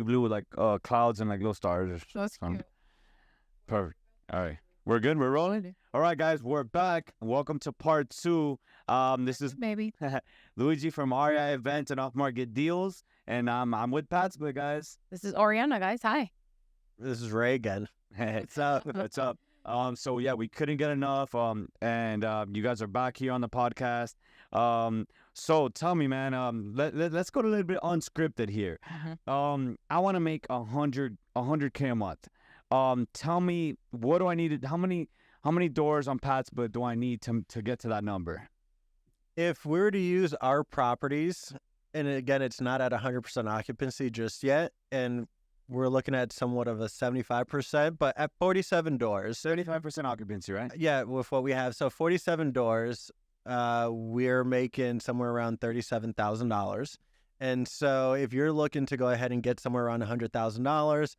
blue with like clouds and like little stars or That's something. cute. Perfect. All right. We're good. We're rolling. All right, guys. We're back. Welcome to part 2. This is Baby. Luigi from REI Events and Off Market Deals, and I'm with Padsplit, guys. This is Oriana, guys. Hi. This is Ray again. What's up? What's up? So yeah, we couldn't get enough. And you guys are back here on the podcast. So tell me, man. Let's go a little bit unscripted here. I want to make 100K a month. Tell me, what do I need? How many doors on Padsplit do I need to get to that number? If we were to use our properties, and again, it's not at 100% occupancy just yet, and we're looking at somewhat of a 75%, but at 47 doors. 75% occupancy, right? Yeah, with what we have. So 47 doors, we're making somewhere around $37,000. And so if you're looking to go ahead and get somewhere around $100,000,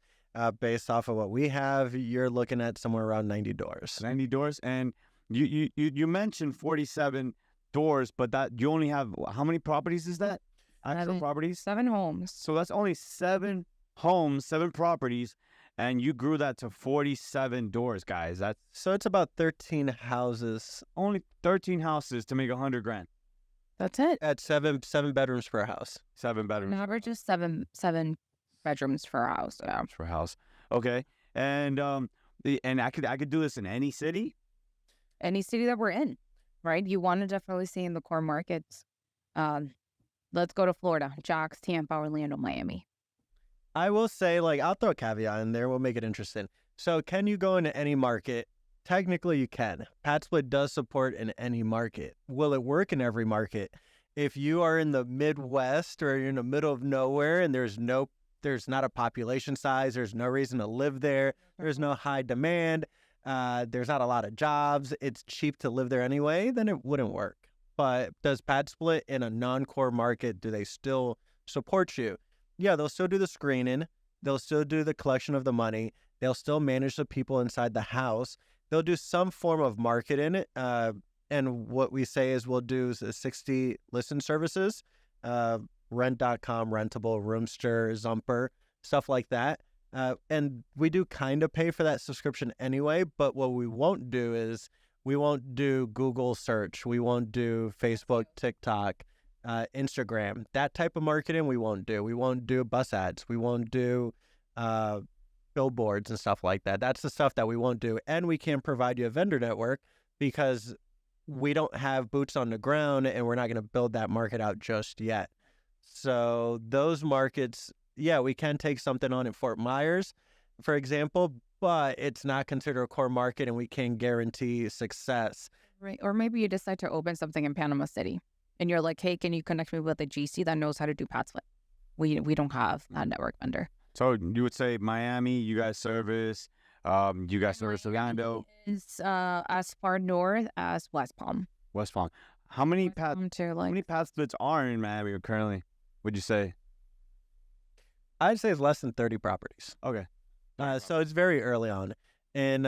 based off of what we have, you're looking at somewhere around 90 doors. 90 doors. And you mentioned 47 doors, but that you only have, how many properties is that? Actual properties? 7 homes. So that's only 7 homes, 7 properties, and you grew that to 47 doors, guys. That's So it's about 13 houses only 13 houses to make 100 grand. That's it. at seven bedrooms per house. 7 bedrooms. An average is seven bedrooms per house. Yeah. Per house. Okay. And I could do this in any city. Any city that we're in, right? You want to definitely see in the core markets. Let's go to Florida, Jocks, Tampa, Orlando, Miami. I will say, I'll throw a caveat in there. We'll make it interesting. So can you go into any market? Technically, you can. Padsplit does support in any market. Will it work in every market? If you are in the Midwest or you're in the middle of nowhere and there's not a population size, there's no reason to live there, there's no high demand, there's not a lot of jobs, it's cheap to live there anyway, then it wouldn't work. But does Padsplit in a non-core market, do they still support you? Yeah, they'll still do the screening. They'll still do the collection of the money. They'll still manage the people inside the house. They'll do some form of marketing. And what we say is we'll do 60 listen services, rent.com, Rentable, Roomster, Zumper, stuff like that. And we do kind of pay for that subscription anyway, but what we won't do is we won't do Google search. We won't do Facebook, TikTok, Instagram. That type of marketing we won't do. We won't do bus ads. We won't do billboards and stuff like that. That's the stuff that we won't do. And we can't provide you a vendor network because we don't have boots on the ground and we're not going to build that market out just yet. So those markets, yeah, we can take something on in Fort Myers, for example, but it's not considered a core market and we can't guarantee success. Right. Or maybe you decide to open something in Panama City and you're like, hey, can you connect me with a GC that knows how to do Padsplit? We don't have that network vendor. So you would say Miami, you guys service, Orlando. Is as far north as West Palm. West Palm. How many West Palm to how many Padsplits are in Miami currently, would you say? I'd say it's less than 30 properties. Okay. So it's very early on. And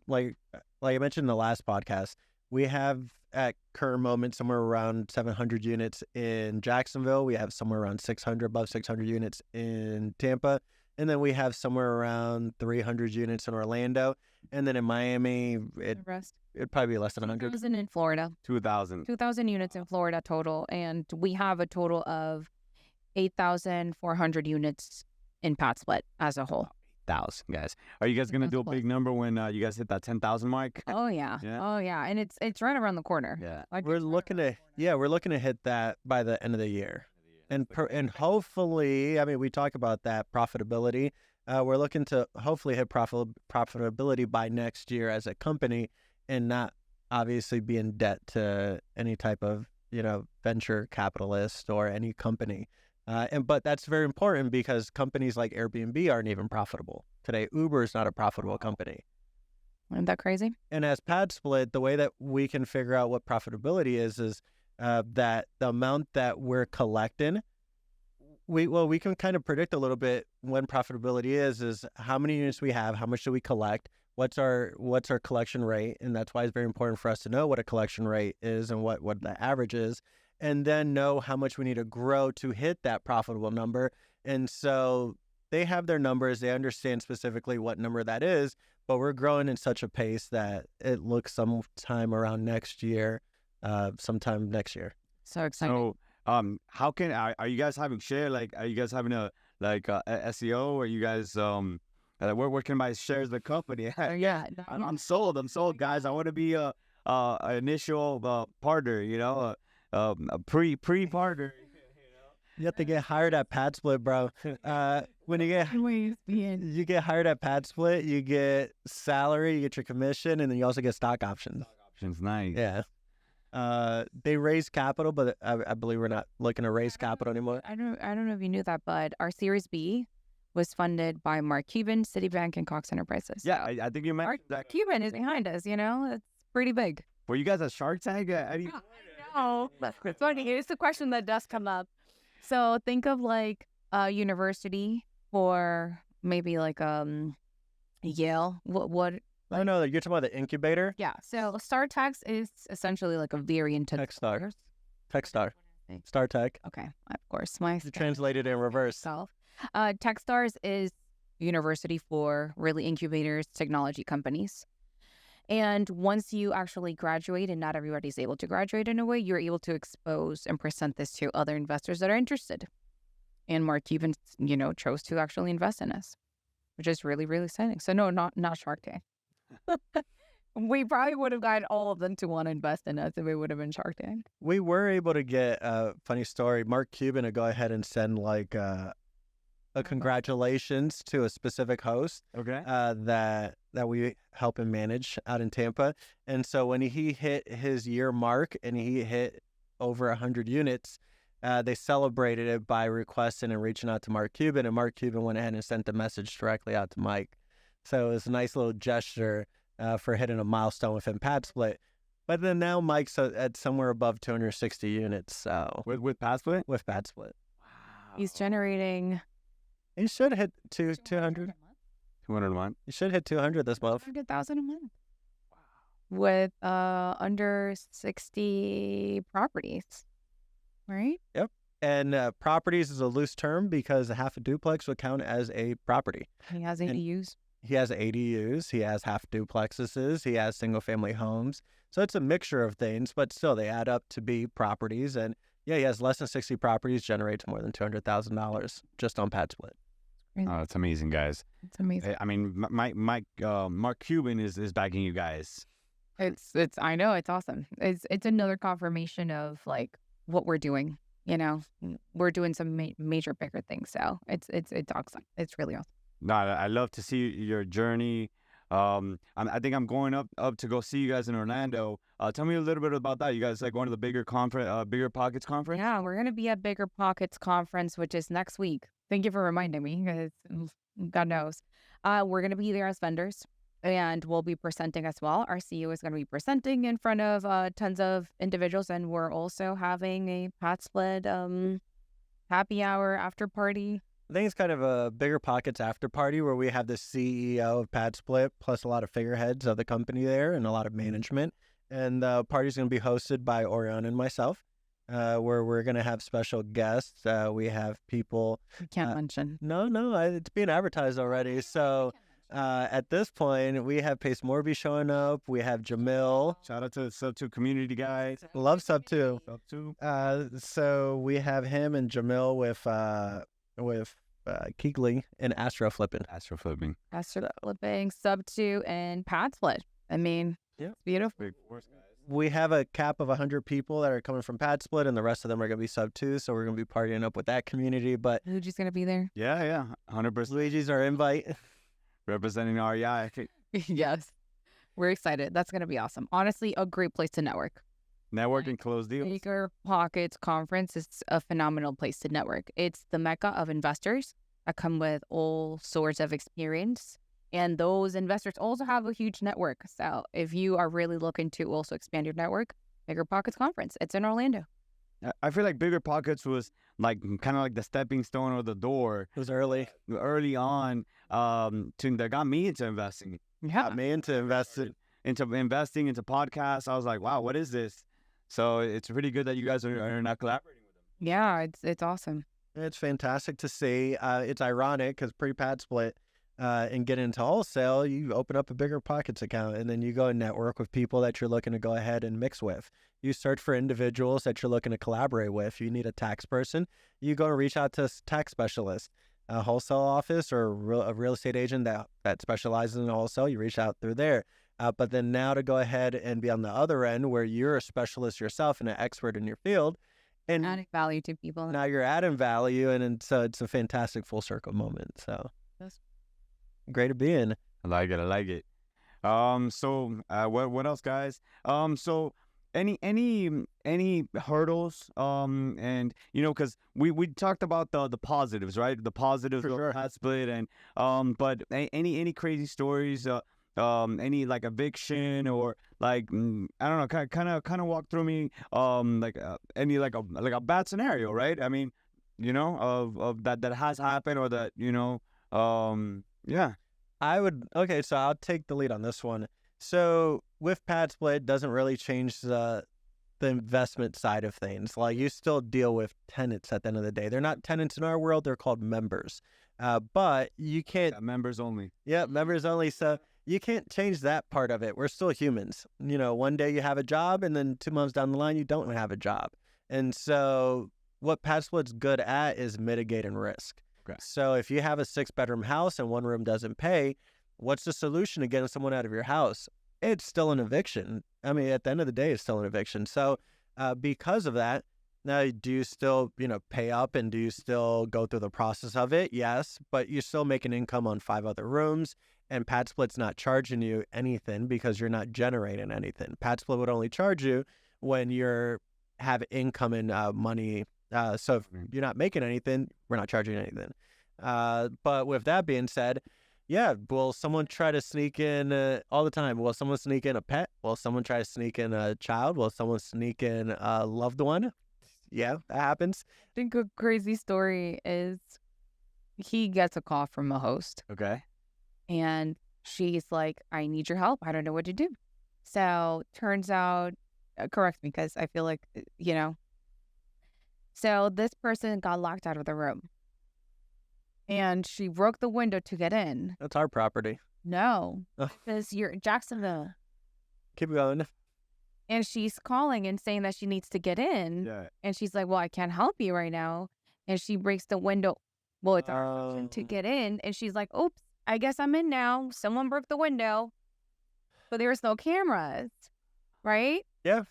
like I mentioned in the last podcast, we have at current moment somewhere around 700 units in Jacksonville. We have somewhere around above 600 units in Tampa. And then we have somewhere around 300 units in Orlando. And then in Miami, it'd probably be less than 100. 2,000 in Florida. 2,000. 2,000 units in Florida total. And we have a total of 8,400 units in Padsplit as a whole. 1,000, guys. Are you guys gonna do a big number when you guys hit that 10,000 mark? Oh yeah. Oh yeah, and it's right around the corner. Yeah. We're looking to hit that by the end of the year, and hopefully, I mean, we talk about that profitability. We're looking to hopefully hit profitability by next year as a company, and not obviously be in debt to any type of venture capitalist or any company. But that's very important because companies like Airbnb aren't even profitable. Today, Uber is not a profitable company. Isn't that crazy? And as Padsplit, the way that we can figure out what profitability is that the amount that we're collecting, we can kind of predict a little bit when profitability is how many units we have, how much do we collect, what's our collection rate, and that's why it's very important for us to know what a collection rate is and what the average is. And then know how much we need to grow to hit that profitable number. And so they have their numbers. They understand specifically what number that is, but we're growing in such a pace that it looks sometime around next year, sometime next year. So exciting. So, how can are you guys having share? Like, are you guys having a SEO? Or you guys where can I buy shares of the company? Yeah. I'm sold. I'm sold, guys. I want to be a initial partner. You know, a pre partner. You have to get hired at Padsplit, bro. When you get hired at Padsplit, you get salary, you get your commission, and then you also get stock options. Options, nice. Yeah. They raise capital, but I believe we're not looking to raise capital anymore. I don't know if you knew that, but our Series B was funded by Mark Cuban, Citibank, and Cox Enterprises. Yeah, I think you mentioned that. Mark Cuban is behind us. You know, it's pretty big. Were you guys at Shark Tank? I know. It's funny. It's a question that does come up. So think of like a university or maybe like Yale. What? I know that you're talking about the incubator. Yeah. So StarTech is essentially like a variant of Techstar. Techstar. StarTech. Okay, of course. My You translated in reverse. self. Techstars is university for really incubators, technology companies. And once you actually graduate, and not everybody's able to graduate in a way, you're able to expose and present this to other investors that are interested. And Mark Cuban, chose to actually invest in us, which is really, really exciting. So no, not Shark Tank. We probably would have gotten all of them to want to invest in us if it would have been Shark Tank. We were able to get a funny story. Mark Cuban to go ahead and send like a congratulations to a specific host. Okay. That we help him manage out in Tampa. And so when he hit his year mark and he hit over 100 units, they celebrated it by requesting and reaching out to Mark Cuban. And Mark Cuban went ahead and sent a message directly out to Mike. So it was a nice little gesture for hitting a milestone within Padsplit. But then now Mike's at somewhere above 260 units. So With Padsplit? with Padsplit. Wow. He's generating He should hit 200. 200 a month. You should hit 200 this month. 100,000 a month. Wow. With under 60 properties, right? And properties is a loose term because half a duplex would count as a property. He has ADUs. He has ADUs. He has half duplexes. He has single family homes. So it's a mixture of things, but still they add up to be properties. And yeah, he has less than 60 properties, generates more than $200,000 just on Padsplit. Oh, that's amazing, guys. It's amazing. I mean, Mark Cuban is backing you guys. It's I know, it's awesome. It's another confirmation of like what we're doing. We're doing some major bigger things. So it's awesome. It's really awesome. No, I love to see your journey. I think I'm going up to go see you guys in Orlando. Tell me a little bit about that. You guys like going to the Bigger Pockets conference? Yeah, we're gonna be at Bigger Pockets conference, which is next week. Thank you for reminding me, because God knows. We're gonna be there as vendors, and we'll be presenting as well. Our CEO is gonna be presenting in front of tons of individuals, and we're also having a Padsplit happy hour after party. I think it's kind of a Bigger Pockets after party where we have the CEO of Padsplit plus a lot of figureheads of the company there and a lot of management. And the party's going to be hosted by Orion and myself, where we're going to have special guests. We have people. We can't mention. No, it's being advertised already. So at this point, we have Pace Morby showing up. We have Jamil. Shout out to the Sub 2 community guys. Love Sub 2. Sub 2. So we have him and Jamil with Keegley and Astro Flipping. Astro flipping. Sub 2, and Padsplit. I mean, Yeah. it's beautiful. Big force, guys. We have a cap of 100 people that are coming from Padsplit, and the rest of them are going to be Sub 2, so we're going to be partying up with that community. But Luigi's gonna be there. Yeah, 100%. Luigi's our invite. Representing REI. Yes, we're excited. That's gonna be awesome. Honestly, a great place to network. Networking closed deals. Bigger Pockets conference is a phenomenal place to network. It's the mecca of investors that come with all sorts of experience. And those investors also have a huge network. So if you are really looking to also expand your network, Bigger Pockets conference. It's in Orlando. I feel like Bigger Pockets was like kind of like the stepping stone or the door It was early. early on that got me into investing. Yeah. Got me into investing. Into podcasts. I was like, wow, what is this? So it's really good that you guys are not collaborating with them. Yeah, it's awesome. It's fantastic to see. It's ironic because pre-Padsplit and get into wholesale, you open up a bigger pockets account and then you go and network with people that you're looking to go ahead and mix with. You search for individuals that you're looking to collaborate with. You need a tax person, you go and reach out to a tax specialist, a wholesale office or a real estate agent that specializes in wholesale. You reach out through there. But then now to go ahead and be on the other end where you're a specialist yourself and an expert in your field, and Adding value to people. now you're adding value, and so it's a fantastic full circle moment. So Yes. great to be in. I like it. I like it. So what else, guys? So any hurdles? And because we talked about the positives, right? The positives For of sure. Padsplit, and but any crazy stories? Any like eviction or like I don't know, kind of walk through me like any like a bad scenario, right? I mean, of that has happened or that yeah. Okay, so I'll take the lead on this one. So with Padsplit, it doesn't really change the investment side of things. Like you still deal with tenants at the end of the day. They're not tenants in our world, they're called members. But you can't Members only. members only. So you can't change that part of it. We're still humans. One day you have a job and then 2 months down the line you don't have a job. And so what Padsplit's good at is mitigating risk. Okay. So if you have a 6-bedroom house and one room doesn't pay, what's the solution to getting someone out of your house? It's still an eviction. I mean, at the end of the day, it's still an eviction. So because of that, now do you still, pay up and do you still go through the process of it? Yes, but you're still making income on 5 other rooms, and Padsplit's not charging you anything because you're not generating anything. Padsplit would only charge you when you have income and money. So if you're not making anything, we're not charging you anything. But with that being said, yeah, will someone try to sneak in all the time? Will someone sneak in a pet? Will someone try to sneak in a child? Will someone sneak in a loved one? Yeah, that happens. I think a crazy story is he gets a call from a host Okay. and she's like, I need your help. I don't know what to do. So turns out, correct me because I feel like, So this person got locked out of the room and she broke the window to get in. That's our property. No, Oh. because you're in Jacksonville. Keep going. And she's calling and saying that she needs to get in. Yeah. And she's like, well, I can't help you right now. And she breaks the window. Well, it's our option to get in. And she's like, oops, I guess I'm in now. Someone broke the window. But there's no cameras, right? Yeah.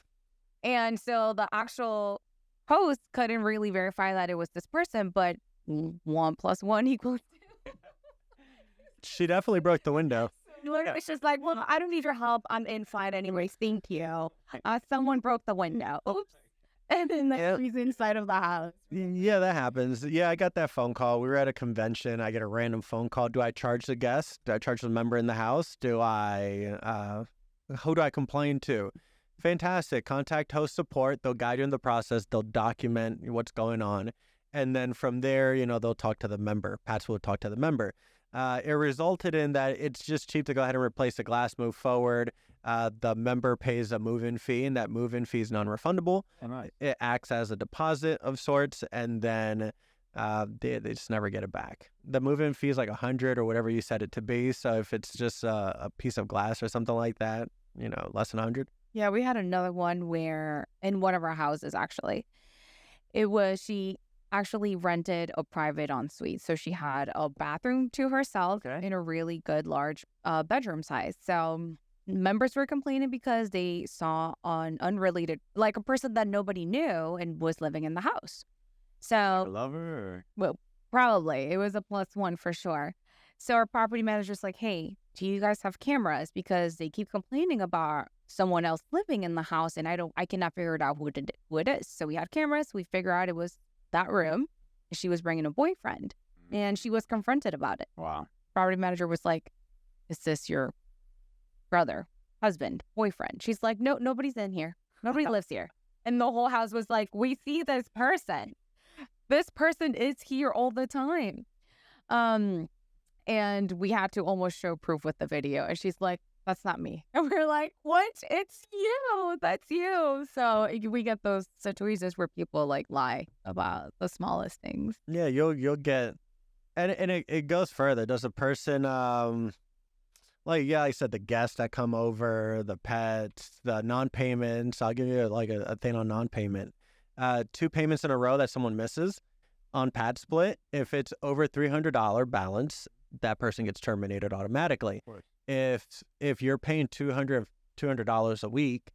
And so the actual host couldn't really verify that it was this person, but 1 + 1 equals 2. She definitely broke the window. Literally, it's just like, well, I don't need your help. I'm in fine anyways. Thank you. Someone broke the window. Oops. And then she's inside of the house. Yeah, that happens. Yeah, I got that phone call. We were at a convention. I get a random phone call. Do I charge the guest? Do I charge the member in the house? Who do I complain to? Fantastic. Contact host support. They'll guide you in the process. They'll document what's going on. And then from there, they'll talk to the member. Pats will talk to the member. It resulted in that it's just cheap to go ahead and replace the glass, move forward. The member pays a move-in fee, and that move-in fee is non-refundable. All right. It acts as a deposit of sorts, and then they just never get it back. The move-in fee is like $100 or whatever you set it to be. So if it's just a piece of glass or something like that, less than $100. Yeah, we had another one where in one of our houses, actually, she actually rented a private ensuite. So she had a bathroom to herself in a really good large bedroom size. So members were complaining because they saw an unrelated, like a person that nobody knew and was living in the house. A So, lover. well, probably it was a +1 for sure. So our property manager's like, hey, do you guys have cameras? Because they keep complaining about someone else living in the house and I cannot figure it out who it is. So we had cameras. We figured out it was that room. She was bringing a boyfriend and she was confronted about it. Wow. Property manager was like, is this your brother, husband, boyfriend? She's like, no, nobody's in here. Nobody lives here. And the whole house was like, we see this person. This person is here all the time. And we had to almost show proof with the video. And she's like, that's not me. And we're like, what? It's you. That's you. So we get those situations where people like lie about the smallest things. Yeah, you'll get, and it goes further. Does a person like I said, the guests that come over, the pets, the non-payments. I'll give you like a thing on non-payment. 2 payments in a row that someone misses on Padsplit. If it's over $300 balance, that person gets terminated automatically. If you're paying $200 a week,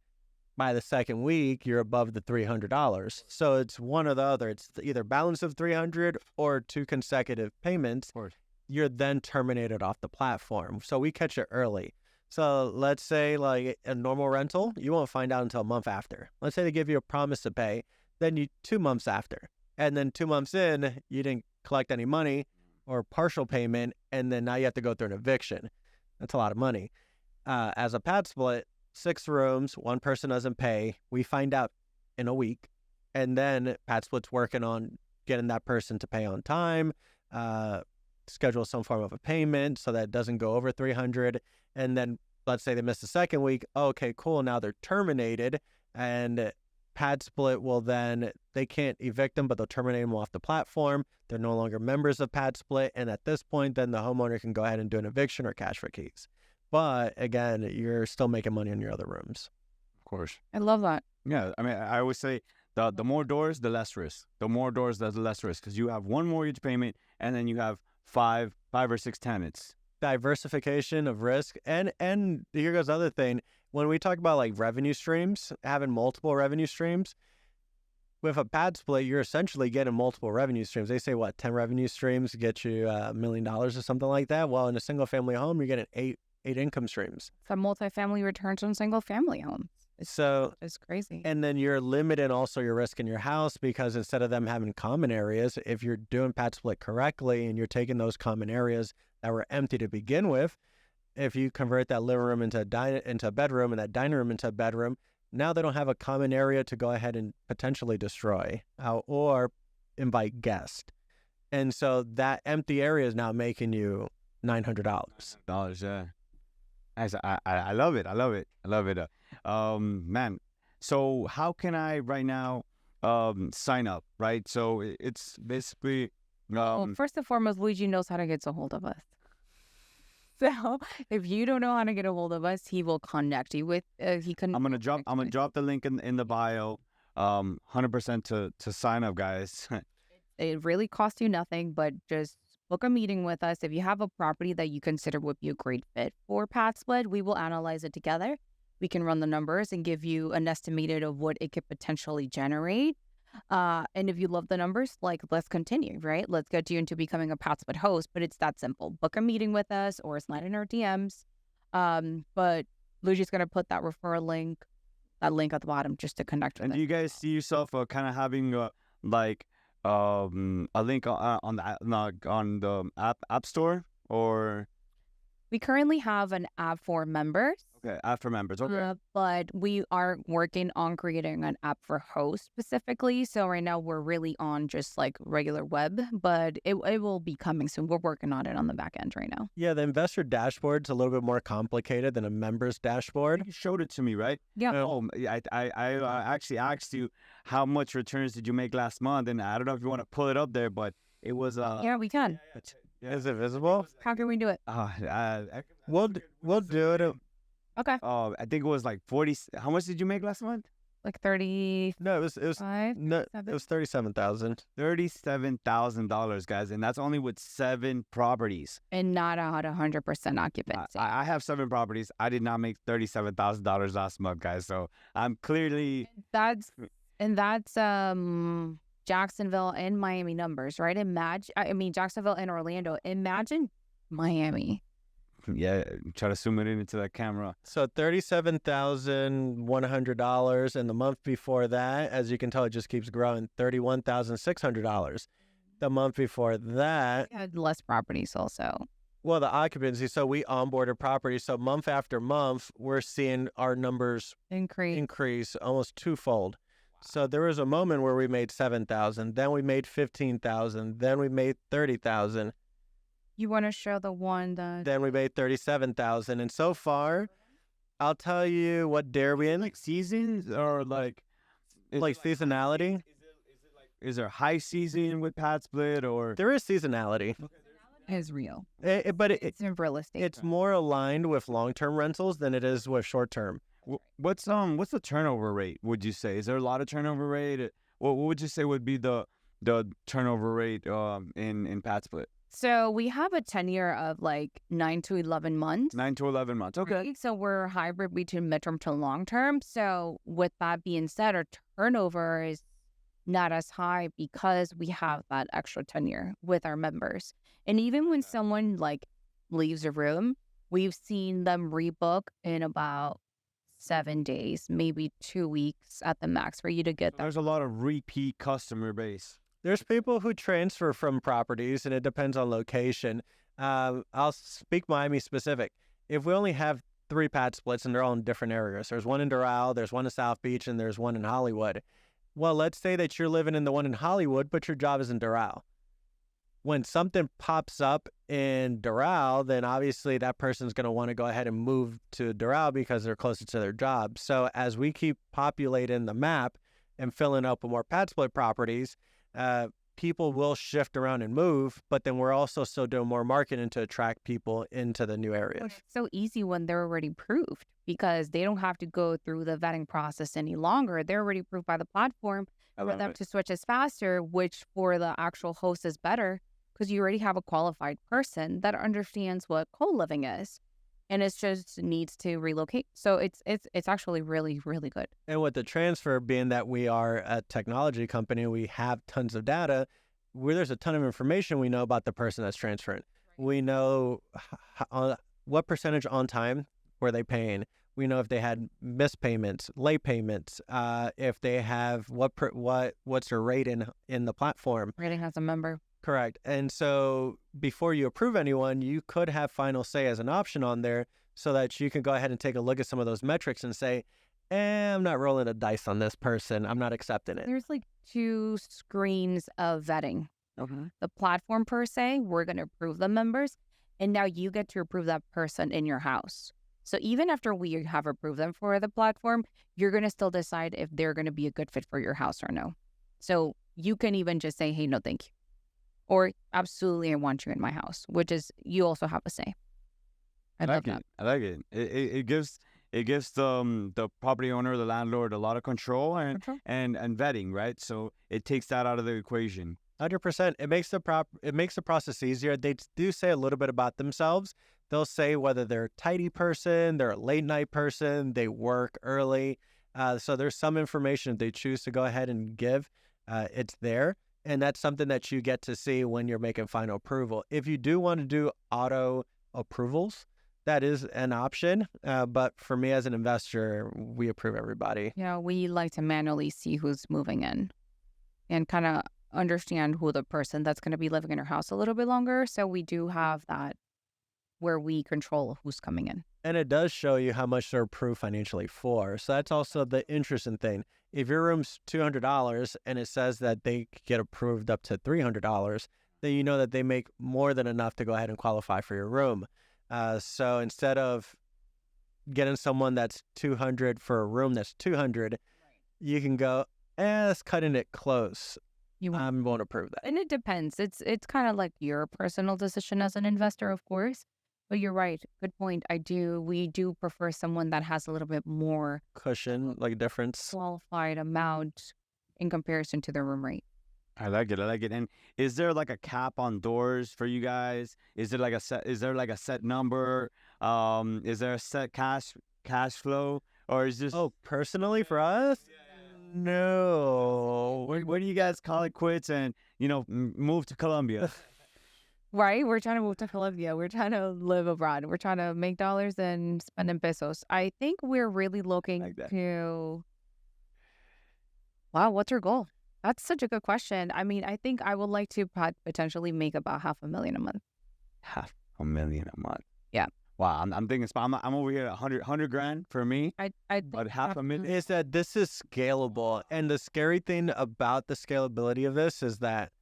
by the second week you're above the $300. So it's one or the other. It's either balance of $300 or 2 consecutive payments. You're then terminated off the platform. So we catch it early. So let's say like a normal rental, you won't find out until a month after. Let's say they give you a promise to pay, then 2 months after. And then 2 months in, you didn't collect any money or partial payment, and then now you have to go through an eviction. That's a lot of money. As a Padsplit, 6 rooms, 1 person doesn't pay. We find out in a week, and then Padsplit's working on getting that person to pay on time, schedule some form of a payment so that it doesn't go over 300. And then let's say they miss the second week. Okay, cool. Now they're terminated, and Padsplit will then, they can't evict them, but they'll terminate them off the platform. They're no longer members of Padsplit. And at this point, then the homeowner can go ahead and do an eviction or cash for keys. But again, you're still making money on your other rooms. Of course. I love that. Yeah, I mean, I always say the more doors, the less risk. The more doors, the less risk, because you have 1 mortgage payment, and then you have five or 6 tenants. Diversification of risk. And here goes the other thing. When we talk about like revenue streams, having multiple revenue streams, with a Padsplit, you're essentially getting multiple revenue streams. They say, 10 revenue streams get you $1 million or something like that. Well, in a single family home, you're getting eight income streams. It's a multifamily returns on single family homes. So it's crazy. And then you're limiting also your risk in your house, because instead of them having common areas, if you're doing Padsplit correctly and you're taking those common areas that were empty to begin with, if you convert that living room into a bedroom and that dining room into a bedroom, now they don't have a common area to go ahead and potentially destroy or invite guests. And so that empty area is now making you $900. Yeah. I love it. I love it. I love it. Man, so how can I right now sign up, right? So it's basically... well, first and foremost, Luigi knows how to get a hold of us. So if you don't know how to get a hold of us, he will connect you with. I'm gonna drop the link in the bio. 100% to sign up, guys. It really costs you nothing, but just book a meeting with us. If you have a property that you consider would be a great fit for Padsplit, we will analyze it together. We can run the numbers and give you an estimated of what it could potentially generate. And if you love the numbers, like, let's continue, right? Let's get you into becoming a Padsplit host, but it's that simple. Book a meeting with us or slide in our DMs. But Luigi's going to put that referral link, at the bottom, just to connect with And us. do you guys see yourself kind of having a link on the app store, or? We currently have an app for members. Okay, app for members. Okay. But we are working on creating an app for hosts specifically. So right now we're really on just like regular web, but it will be coming soon. We're working on it on the back end right now. Yeah, the investor dashboard's a little bit more complicated than a members dashboard. You showed it to me, right? Yeah. Oh, I actually asked you how much returns did you make last month, and I don't know if you want to pull it up there, but it was Yeah, we can. Yeah. Is it visible? How can we do it? We'll do it. Okay. Oh, I think it was like 40. How much did you make last month? Like 30. No, it was no, it was $37,000. $37,000, guys, and that's only with 7 properties. And not at 100% occupancy. I have 7 properties. I did not make $37,000 last month, guys. So I'm clearly That's Jacksonville and Miami numbers, right? Jacksonville and Orlando. Imagine Miami. Yeah, try to zoom it into that camera. So $37,100, and the month before that, as you can tell, it just keeps growing. $31,600. The month before that, We had less properties also. well, the occupancy. So we onboarded properties. So month after month, we're seeing our numbers increase almost twofold. So there was a moment where we made 7,000, then we made 15,000, then we made 30,000. You want to show the one that... Then we made 37,000, and so far I'll tell you what dare we in. Like seasons or like Like seasonality? is there high season with Padsplit or There is seasonality. Is real. But It's in real estate. it's more aligned with long-term rentals than it is with short-term. what's the turnover rate? Would you say is there a lot of turnover rate? What would you say would be the turnover rate in Padsplit? So we have a tenure of like 9 to 11 months. 9 to 11 months. Okay. Right? So we're hybrid between midterm to long term. So with that being said, our turnover is not as high because we have that extra tenure with our members. And even when someone like leaves a room, we've seen them rebook in about 7 days, maybe 2 weeks at the max for you to get that. There's a lot of repeat customer base. There's people who transfer from properties, and it depends on location. I'll speak Miami specific. If we only have 3 Padsplits and they're all in different areas, there's one in Doral, there's one in South Beach, and there's one in Hollywood. Well, let's say that you're living in the one in Hollywood, but your job is in Doral. When something pops up in Doral, then obviously that person's going to want to go ahead and move to Doral because they're closer to their job. So as we keep populating the map and filling up with more Padsplit properties, people will shift around and move, but then we're also still doing more marketing to attract people into the new areas. It's so easy when they're already proved because they don't have to go through the vetting process any longer. They're already proved by the platform. For them to switch is faster, which for the actual host is better because you already have a qualified person that understands what co-living is. And it just needs to relocate. So it's actually really, really good. And with the transfer being that we are a technology company, we have tons of data where there's a ton of information we know about the person that's transferring. We know what percentage on time were they paying. We know if they had missed payments, late payments, if they have what's their rate in the platform. Rating has a member. Correct. And so before you approve anyone, you could have final say as an option on there so that you can go ahead and take a look at some of those metrics and say, I'm not rolling a dice on this person. I'm not accepting it. There's like 2 screens of vetting. Okay. The platform per se, we're going to approve the members. And now you get to approve that person in your house. So even after we have approved them for the platform, you're going to still decide if they're going to be a good fit for your house or no. So you can even just say, hey, no, thank you. Or absolutely, I want you in my house, which is you also have a say. I love that. I like it. It gives the property owner, the landlord, a lot of control and vetting, right? So it takes that out of the equation. 100%. It makes the process easier. They do say a little bit about themselves. They'll say whether they're a tidy person, they're a late night person, they work early. So there's some information if they choose to go ahead and give. It's there. And that's something that you get to see when you're making final approval. If you do want to do auto approvals, that is an option. But for me as an investor, we approve everybody. Yeah, we like to manually see who's moving in and kind of understand who the person that's going to be living in our house a little bit longer. So we do have that where we control who's coming in. And it does show you how much they're approved financially for. So that's also the interesting thing. If your room's $200 and it says that they get approved up to $300, then you know that they make more than enough to go ahead and qualify for your room. So instead of getting someone that's $200 for a room that's $200, you can go, it's cutting it close. I'm going to approve that. And it depends. It's kind of like your personal decision as an investor, of course. But you're right. Good point. We do prefer someone that has a little bit more cushion, like difference. Qualified amount in comparison to their room rate. I like it. And is there like a cap on doors for you guys? Is there like a set number? Is there a set cash flow? Or is this personally for us? No. Where do you guys call it quits and move to Colombia? Right? We're trying to move to Colombia. We're trying to live abroad. We're trying to make dollars and spend in pesos. I think we're really looking to... Wow, what's your goal? That's such a good question. I mean, I think I would like to potentially make about $500,000 a month. $500,000 a month? Yeah. Wow, I'm thinking, I'm over here at 100 grand for me. I but $500,000 is that this is scalable. And the scary thing about the scalability of this is that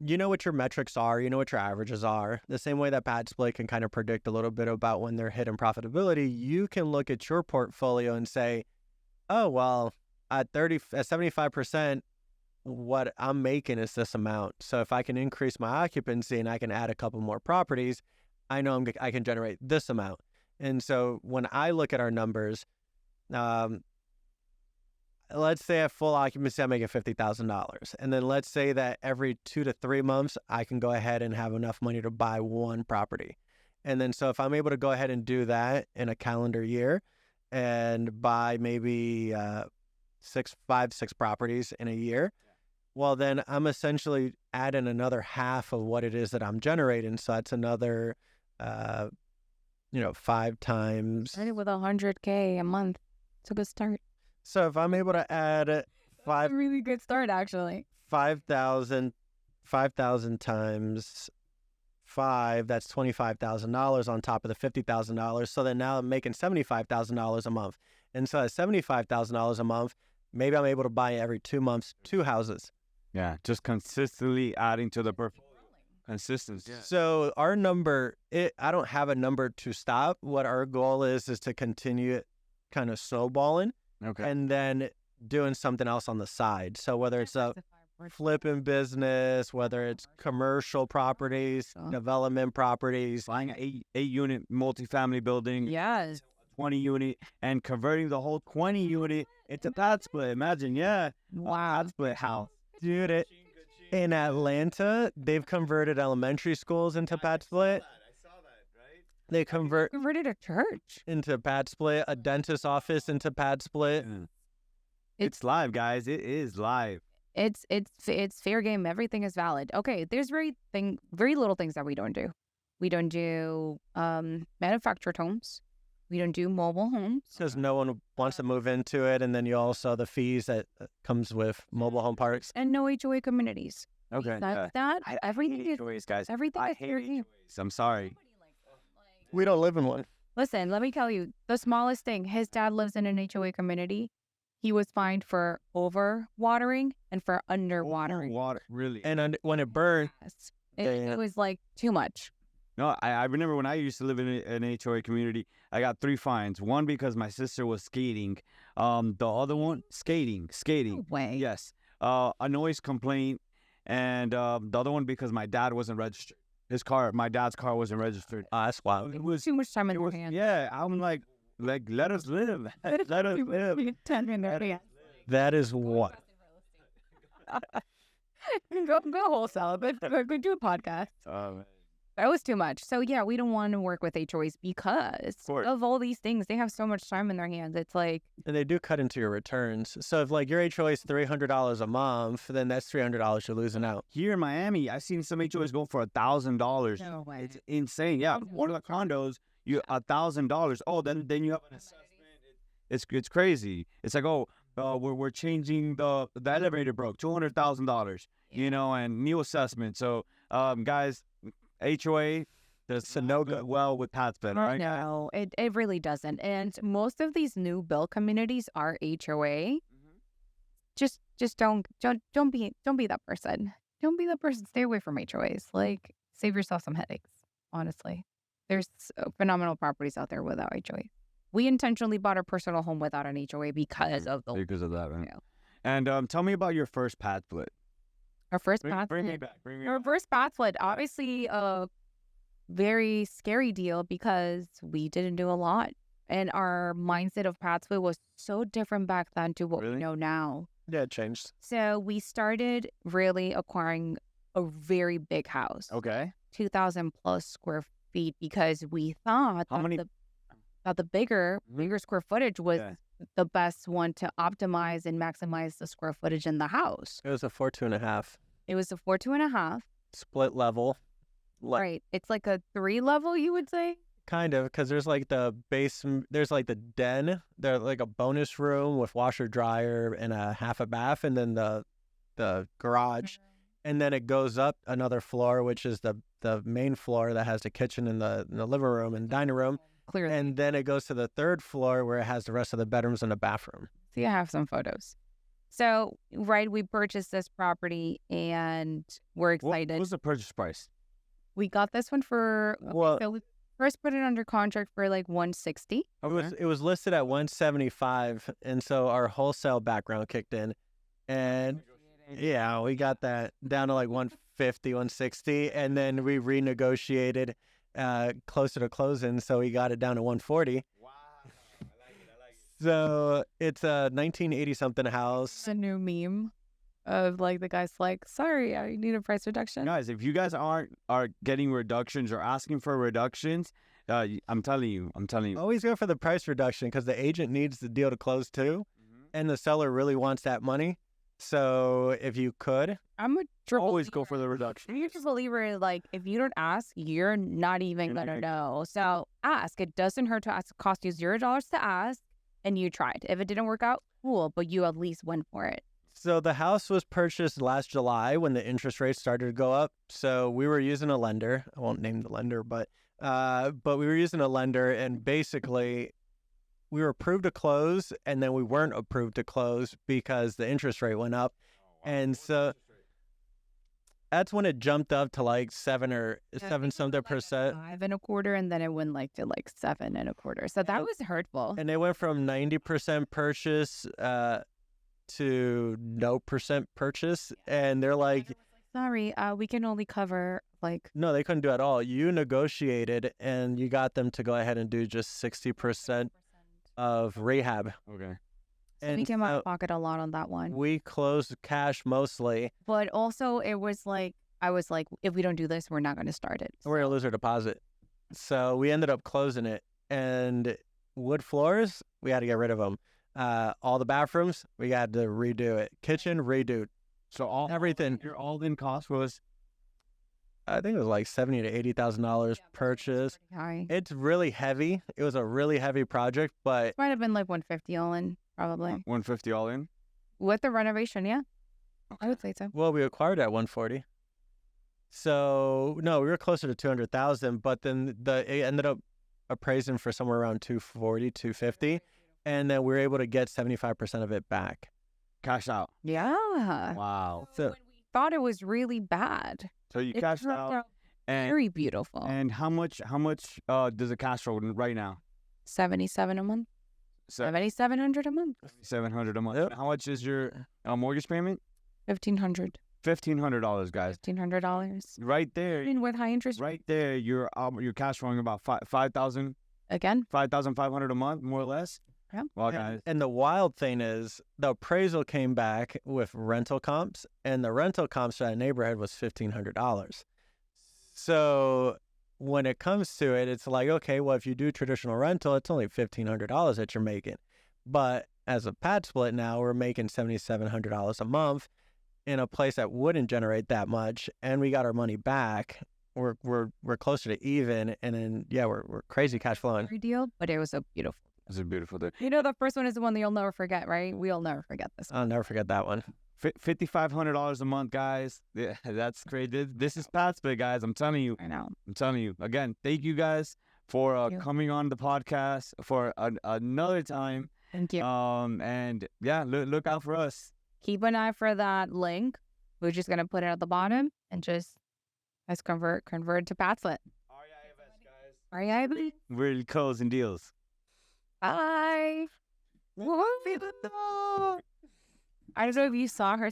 you know what your metrics are, you know what your averages are. The same way that Padsplit can kind of predict a little bit about when they're hitting profitability, you can look at your portfolio and say, oh, well, at 75%, what I'm making is this amount. So if I can increase my occupancy and I can add a couple more properties, I know I can generate this amount. And so when I look at our numbers, let's say at full occupancy, I'm making $50,000. And then let's say that every 2 to 3 months, I can go ahead and have enough money to buy one property. And then so if I'm able to go ahead and do that in a calendar year and buy maybe 6 properties in a year, well, then I'm essentially adding another half of what it is that I'm generating. So that's another, 5 times. Started with $100K a month. It's a good start. So if I'm able to add A really good start, actually. 5,000 times 5, that's $25,000 on top of the $50,000. So then now I'm making $75,000 a month. And so at $75,000 a month, maybe I'm able to buy every 2 months 2 houses. Yeah, just consistently adding to the portfolio. Consistency. Yeah. So our number, I don't have a number to stop. What our goal is to continue it kind of snowballing. Okay. And then doing something else on the side. So whether it's a flipping business, whether it's commercial properties, development properties, Buying an 8-unit multifamily building, Yes. 20-unit, and converting the whole 20-unit into Padsplit. Imagine, Wow. Padsplit house. dude, in Atlanta, they've converted elementary schools into Padsplit. They Converted a church. into Padsplit, a dentist office into Padsplit. It's live, guys. It is live. It's fair game. Everything is valid. Okay, there's very little things that we don't do. We don't do manufactured homes. We don't do mobile homes. Because no one wants to move into it, and then you also the fees that comes with mobile home parks. And no HOA communities. Okay. Everything hate is HOAs, guys. everything I is fair hate game. HOAs. I'm sorry. We don't live in one. Listen, let me tell you, the smallest thing, his dad lives in an HOA community. He was fined for over-watering and for under-watering. Water, really. And when it burned, Yes. It was like too much. No, I remember when I used to live in an HOA community, I got 3 fines. One because my sister was skating. The other one, skating. No way. Yes. A noise complaint. And the other one because my dad wasn't registered. My dad's car wasn't registered. that's wild. It was Too much time in It their was, hands. yeah, I'm like, let us live. Let us live. 10 in their hands. That is what. Go wholesale, but go do a podcast. Man. That was too much. So yeah, we don't want to work with HOAs because course. of all these things. They have so much time in their hands. It's like, And they do cut into your returns. So if like your HOA is $300 a month, then that's $300 you're losing out. Here in Miami, I've seen some HOAs go for $1,000. no way. It's insane. Yeah, one of the condos, you $1,000. Oh, then you have an assessment. It's crazy. It's like, we're changing the elevator broke, $200,000. You know, and new assessment. So, guys, HOA does no good well with Padsplit, right? No, it really doesn't. And most of these new build communities are HOA. Just don't be that person. Don't be that person. Stay away from HOAs. Like, save yourself some headaches. Honestly, there's phenomenal properties out there without HOA. We intentionally bought our personal home without an HOA because of that, right? Yeah. And tell me about your first Padsplit. Our first Bring me Padsplit. back. Our first Padsplit, obviously a very scary deal because we didn't do a lot. And our mindset of Padsplit was so different back then to what we Really? know now. Yeah, it changed. So we started really acquiring a very big house, Okay. 2,000 plus square feet, because we thought How many? that the bigger square footage was Yeah. the best one to optimize and maximize the square footage in the house. It was a 4, 2.5 It was a 4, 2.5. split level. Right. It's like a 3 level, you would say. Kind of, because there's like the base, there's like the den, there's like a bonus room with washer, dryer, and a half a bath, and then the garage. And then it goes up another floor, which is the main floor that has the kitchen and the living room and dining room. Clearly. And then it goes to the 3rd floor where it has the rest of the bedrooms and the bathroom. So you have some photos. So, right, we purchased this property and we're What excited. was the purchase price? We got this one for, Well, so we first put it under contract for like 160. it was listed at 175, and so our wholesale background kicked in, and yeah, we got that down to like 150, 160, and then we renegotiated closer to closing, so we got it down to 140. Wow, I like it. So it's a 1980 something house. It's a new meme of like the guy's like, sorry, I need a price reduction. Guys, if you guys are getting reductions or asking for reductions, I'm telling you. Always go for the price reduction because the agent needs the deal to close too, and the seller really wants that money. So if you could, I'm a triple Always go for the reduction. You're just a believer, like, if you don't ask, you're not even going to know. So ask. It doesn't hurt to ask. It cost you $0 to ask, and you tried. If it didn't work out, cool, but you at least went for it. so the house was purchased last July when the interest rates started to go up. So we were using a lender. I won't name the lender, but we were using a lender, and basically we were approved to close, and then we weren't approved to close because the interest rate went up. And so that's when it jumped up to like 7 something percent. 5.25%, and then it went like to like 7.25%. So that was hurtful. And they went from 90% purchase to no percent purchase. And they're like, Sorry, we can only cover like. no, they couldn't do it at all. You negotiated and you got them to go ahead and do just 60% of rehab. Okay. So we came out of pocket a lot on that one. We closed cash mostly. But also, it was like, I was like, if we don't do this, we're not going to start it. We're going to lose our deposit. So we ended up closing it. And wood floors, we had to get rid of them. All the bathrooms, we had to redo it. Kitchen, redo. So Everything. Your all-in cost was I think it was like $70,000 to $80,000 purchase. High. It's really heavy. It was a really heavy project, but Might have been like 150 all in, probably. 150 all in. With the renovation, yeah. I would say so. well, we acquired it at 140. So no, we were closer to 200,000, but then it ended up appraising for somewhere around 240, 250, and then we were able to get 75% of it back. Cash out. Yeah. Wow. So When we thought it was really bad. So you It cashed turned out. out And very beautiful. and how much does it cash flow right now? 77 a month. 7,700 a month. $700 a month. Yep. And how much is your mortgage payment? 1,500. $1,500, guys. $1,500. Right there. And with high interest Right there, you're cash flowing about 5,000, again. 5,500 a month, more or less. Yeah. Well, guys, And the wild thing is the appraisal came back with rental comps, and the rental comps for that neighborhood was $1,500. So when it comes to it, it's like, okay, well, if you do traditional rental, it's only $1,500 that you're making. But as a Padsplit now, we're making $7,700 a month in a place that wouldn't generate that much, and we got our money back. We're closer to even, and then we're crazy cash flowing. Every deal, but it was so beautiful. it's a beautiful day. You know, the first one is the one that you'll never forget, right? We'll never forget this. I'll never forget that one. $5,500 a month, guys. Yeah, that's crazy. This is Padsplit, guys. I'm telling you. I know. I'm telling you. Again, thank you guys for Thank you. coming on the podcast for another time. Thank you. And yeah, look out for us. Keep an eye for that link. We're just going to put it at the bottom and just let's convert to Padsplit. REIVS, guys. We're closing deals. Bye. I don't know if you saw her